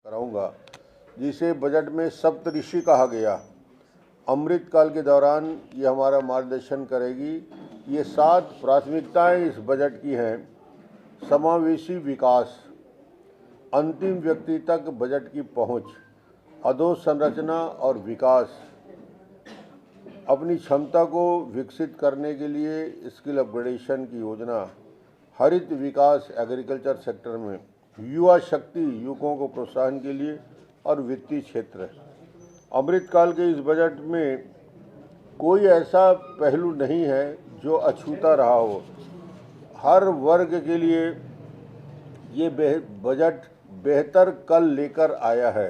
कराऊंगा, जिसे बजट में सप्तऋषि कहा गया। अमृतकाल के दौरान ये हमारा मार्गदर्शन करेगी। ये 7 प्राथमिकताएं इस बजट की हैं। समावेशी विकास, अंतिम व्यक्ति तक बजट की पहुंच, अधोसंरचना और विकास, अपनी क्षमता को विकसित करने के लिए स्किल अपग्रेडेशन की योजना, हरित विकास एग्रीकल्चर सेक्टर में, युवा शक्ति युवकों को प्रोत्साहन के लिए और वित्तीय क्षेत्र। अमृतकाल के इस बजट में कोई ऐसा पहलू नहीं है जो अछूता रहा हो। हर वर्ग के लिए ये बजट बेहतर कल लेकर आया है।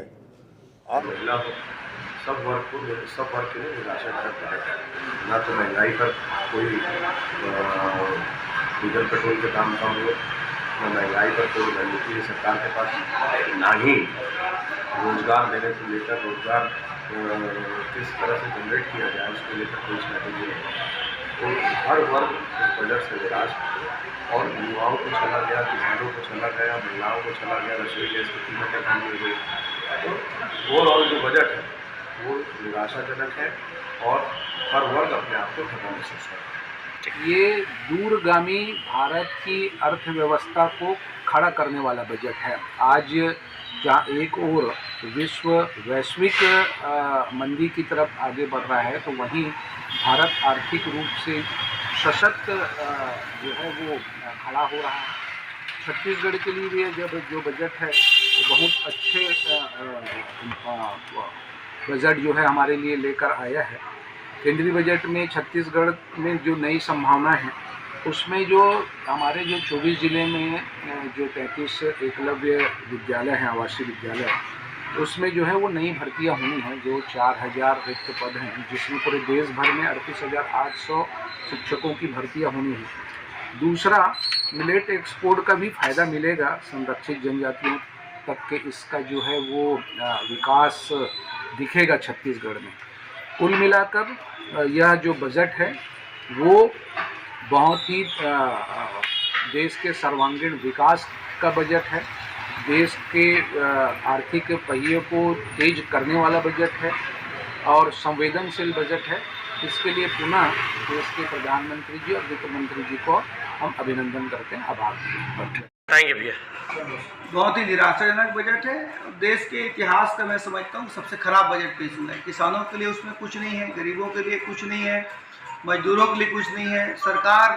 सब वर्ग के लिए निराशाजनक बजट है। ना तो महंगाई पर कोई डीजल पेट्रोल के दाम कम हुए, न महंगाई पर कोई रणनीति है सरकार के पास, ना ही रोजगार देने को लेकर रोजगार किस तरह से जनरेट किया जाए उसके लेकर कोई स्ट्रैटेजी है। तो हर वर्ग इस बजट से निराश और युवाओं को चला गया, किसानों को चला गया, महिलाओं को चला गया, रसोई गैस की कीमतें कम हो गई। तो ओवरऑल जो बजट है वो निराशाजनक है और हर वर्ग अपने आप को ठगा महसूस करता है। ये दूरगामी भारत की अर्थव्यवस्था को खड़ा करने वाला बजट है। आज जहाँ एक ओर विश्व वैश्विक मंदी की तरफ आगे बढ़ रहा है, तो वहीं भारत आर्थिक रूप से सशक्त जो है वो खड़ा हो रहा है। छत्तीसगढ़ के लिए भी जब जो बजट है वो बहुत अच्छे बजट जो है हमारे लिए लेकर आया है। केंद्रीय बजट में छत्तीसगढ़ में जो नई संभावना है उसमें जो हमारे जो 24 ज़िले में जो 33 एकलव्य विद्यालय हैं, आवासीय विद्यालय, उसमें जो है वो नई भर्तियां होनी हैं। जो 4000 रिक्त पद हैं, जिसमें पूरे देश भर में 38,800 शिक्षकों की भर्तियां होनी हैं। दूसरा, मिलेट एक्सपोर्ट का भी फ़ायदा मिलेगा संरक्षित जनजातियों तक के, इसका जो है वो विकास दिखेगा छत्तीसगढ़ में। कुल मिलाकर यह जो बजट है वो बहुत ही देश के सर्वांगीण विकास का बजट है, देश के आर्थिक पहिए को तेज करने वाला बजट है और संवेदनशील बजट है। इसके लिए पुनः देश के प्रधानमंत्री जी और वित्त मंत्री जी को हम अभिनंदन करते हैं, आभार व्यक्त बताएंगे भैया। बहुत ही निराशाजनक बजट है। देश के इतिहास का मैं समझता हूँ सबसे खराब बजट पेश हुआ है। किसानों के लिए उसमें कुछ नहीं है, गरीबों के लिए कुछ नहीं है, मजदूरों के लिए कुछ नहीं है। सरकार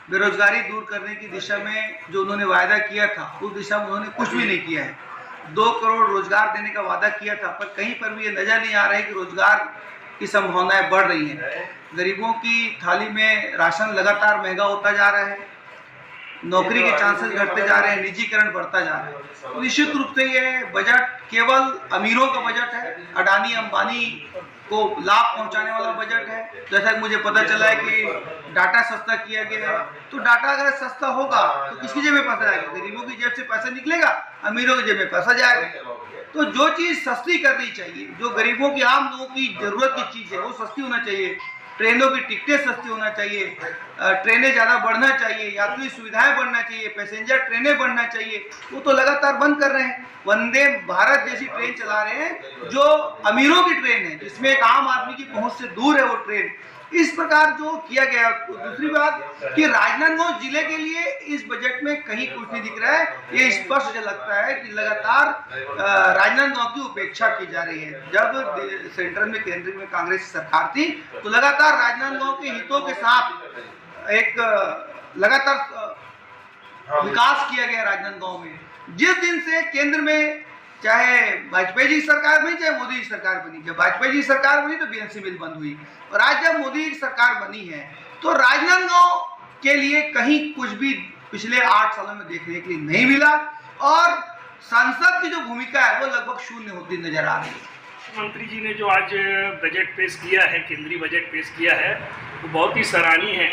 बेरोजगारी दूर करने की दिशा में जो उन्होंने वायदा किया था उस दिशा में उन्होंने कुछ भी नहीं किया है। 2 करोड़ रोजगार देने का वादा किया था, पर कहीं पर भी ये नजर नहीं आ रहा है कि रोजगार की संभावनाएं बढ़ रही हैं। गरीबों की थाली में राशन लगातार महंगा होता जा रहा है, नौकरी के चांसेस घटते जा रहे हैं, निजीकरण बढ़ता जा रहा है। तो निश्चित रूप से ये बजट केवल अमीरों का बजट है, अडानी अंबानी को लाभ पहुंचाने वाला बजट है। जैसा कि मुझे पता चला है कि डाटा सस्ता किया गया है, तो डाटा अगर सस्ता होगा तो किसकी जेब में पैसा जाएगा? गरीबों की जेब से पैसा निकलेगा, अमीरों की जेब में पैसा जाएगा। तो जो चीज़ सस्ती करनी चाहिए, जो गरीबों की आम लोगों की जरूरत की चीज़ है वो सस्ती होना चाहिए। ट्रेनों की टिकटें सस्ती होना चाहिए, ट्रेनें ज़्यादा बढ़ना चाहिए, यात्री सुविधाएं बढ़ना चाहिए, पैसेंजर ट्रेनें बढ़ना चाहिए। वो तो लगातार बंद कर रहे हैं। वंदे भारत जैसी ट्रेन चला रहे हैं जो अमीरों की ट्रेन है, जिसमें एक आम आदमी की पहुंच से दूर है वो ट्रेन। इस प्रकार जो किया गया। दूसरी बात कि राजनांदगांव जिले के लिए इस बजट में कहीं कुछ नहीं दिख रहा है। ये स्पष्ट लगता है कि लगातार राजनांदगांव की उपेक्षा की जा रही है। जब सेंट्रल में केंद्र में कांग्रेस सरकार थी तो लगातार राजनांदगांव के हितों के साथ एक लगातार विकास किया गया राजनांदगांव में। जिस दिन से केंद्र में चाहे वाजपेयी जी सरकार बनी चाहे मोदी जी सरकार बनी, जब वाजपेयी जी सरकार बनी तो बीएनसी मिल बंद हुई और आज जब मोदी जी सरकार बनी है तो राजनांदगांव के लिए कहीं कुछ भी पिछले 8 सालों में देखने के लिए नहीं मिला और सांसद की जो भूमिका है वो लगभग शून्य होती नजर आ रही है। मुख्यमंत्री जी ने जो आज बजट पेश किया है, केंद्रीय बजट पेश किया है, वो बहुत ही सराहनीय है।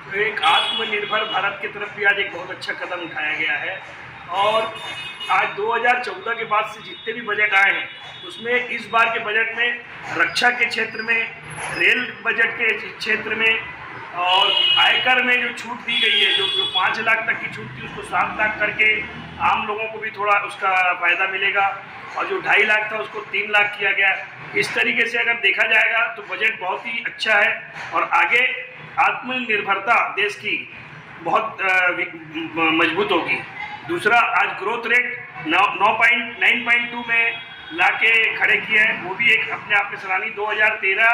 तो एक आत्मनिर्भर भारत की तरफ भी आज एक बहुत अच्छा कदम उठाया गया है और आज 2014 के बाद से जितने भी बजट आए हैं उसमें इस बार के बजट में रक्षा के क्षेत्र में, रेल बजट के क्षेत्र में और आयकर में जो छूट दी गई है, जो 5 लाख तक की छूट थी उसको 7 लाख करके आम लोगों को भी थोड़ा उसका फ़ायदा मिलेगा। और जो 2.5 लाख था उसको 3 लाख किया गया। इस तरीके से अगर देखा जाएगा तो बजट बहुत ही अच्छा है और आगे आत्मनिर्भरता देश की बहुत मजबूत होगी। दूसरा, आज ग्रोथ रेट 9.2 में लाके खड़े किए हैं, वो भी एक अपने आप में सराहनीय। 2013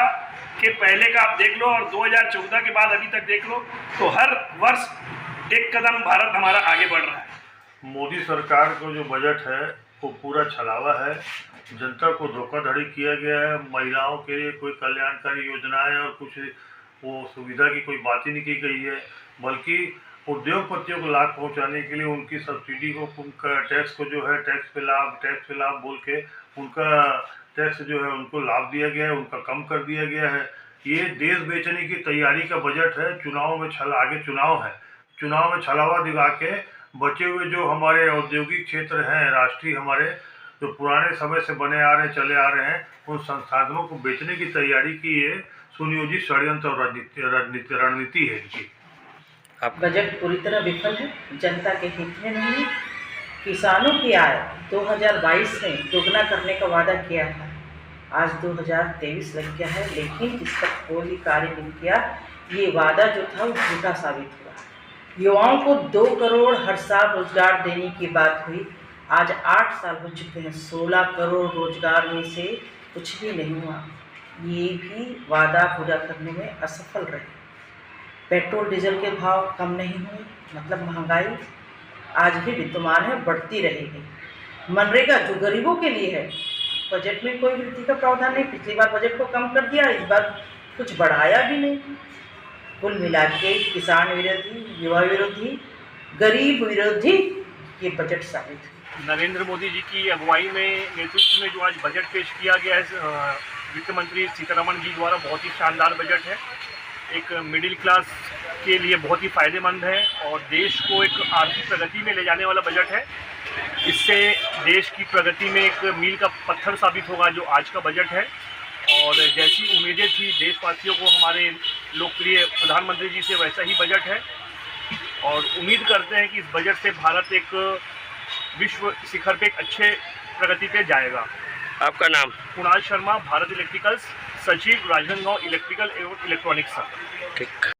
के पहले का आप देख लो और 2014 के बाद अभी तक देख लो तो हर वर्ष एक कदम भारत हमारा आगे बढ़ रहा है। मोदी सरकार को जो बजट है वो पूरा छलावा है। जनता को धोखाधड़ी किया गया है। महिलाओं के लिए कोई कल्याणकारी योजनाएं और कुछ वो सुविधा की कोई बात ही नहीं की गई है, बल्कि उद्योगपतियों को लाभ पहुंचाने के लिए उनकी सब्सिडी को, उनका टैक्स को जो है टैक्स पे लाभ बोल के उनका टैक्स जो है उनको लाभ दिया गया है, उनका कम कर दिया गया है। ये देश बेचने की तैयारी का बजट है। चुनाव में आगे चुनाव है, चुनाव में छलावा दिखा के बचे हुए जो हमारे औद्योगिक क्षेत्र हैं, राष्ट्रीय हमारे जो पुराने समय से बने आ रहे चले आ रहे हैं, उन संसाधनों को बेचने की तैयारी की ये सुनियोजित षड्यंत्र और रणनीति है इनकी। बजट पूरी तरह विफल है, जनता के हित में नहीं। किसानों की आय 2022 में दोगुना करने का वादा किया था, आज 2023 लग गया है लेकिन इस पर कोई कार्य नहीं किया। ये वादा जो था वो झूठा साबित हुआ। युवाओं को 2 करोड़ हर साल रोजगार देने की बात हुई, आज 8 साल हो चुके हैं, 16 करोड़ रोजगार में से कुछ भी नहीं हुआ। ये भी वादा पूरा करने में असफल रहे। पेट्रोल डीजल के भाव कम नहीं हुए, मतलब महंगाई आज भी विद्यमान है, बढ़ती रहेगी। मनरेगा जो गरीबों के लिए है, बजट में कोई वृद्धि का प्रावधान नहीं। पिछली बार बजट को कम कर दिया, इस बार कुछ बढ़ाया भी नहीं। कुल मिला के किसान विरोधी, युवा विरोधी, गरीब विरोधी ये बजट साबित है। नरेंद्र मोदी जी की अगुवाई में, नेतृत्व में जो आज बजट पेश किया गया है वित्त मंत्री सीतारमण जी द्वारा, बहुत ही शानदार बजट है। एक मिडिल क्लास के लिए बहुत ही फ़ायदेमंद है और देश को एक आर्थिक प्रगति में ले जाने वाला बजट है। इससे देश की प्रगति में एक मील का पत्थर साबित होगा जो आज का बजट है। और जैसी उम्मीदें थी देशवासियों को हमारे लोकप्रिय प्रधानमंत्री जी से, वैसा ही बजट है। और उम्मीद करते हैं कि इस बजट से भारत एक विश्व शिखर पे एक अच्छे प्रगति पे जाएगा। आपका नाम? कुणाल शर्मा, भारत इलेक्ट्रिकल्स, सचिव, राजनांदगांव इलेक्ट्रिकल एवं इलेक्ट्रॉनिक्स। ठीक।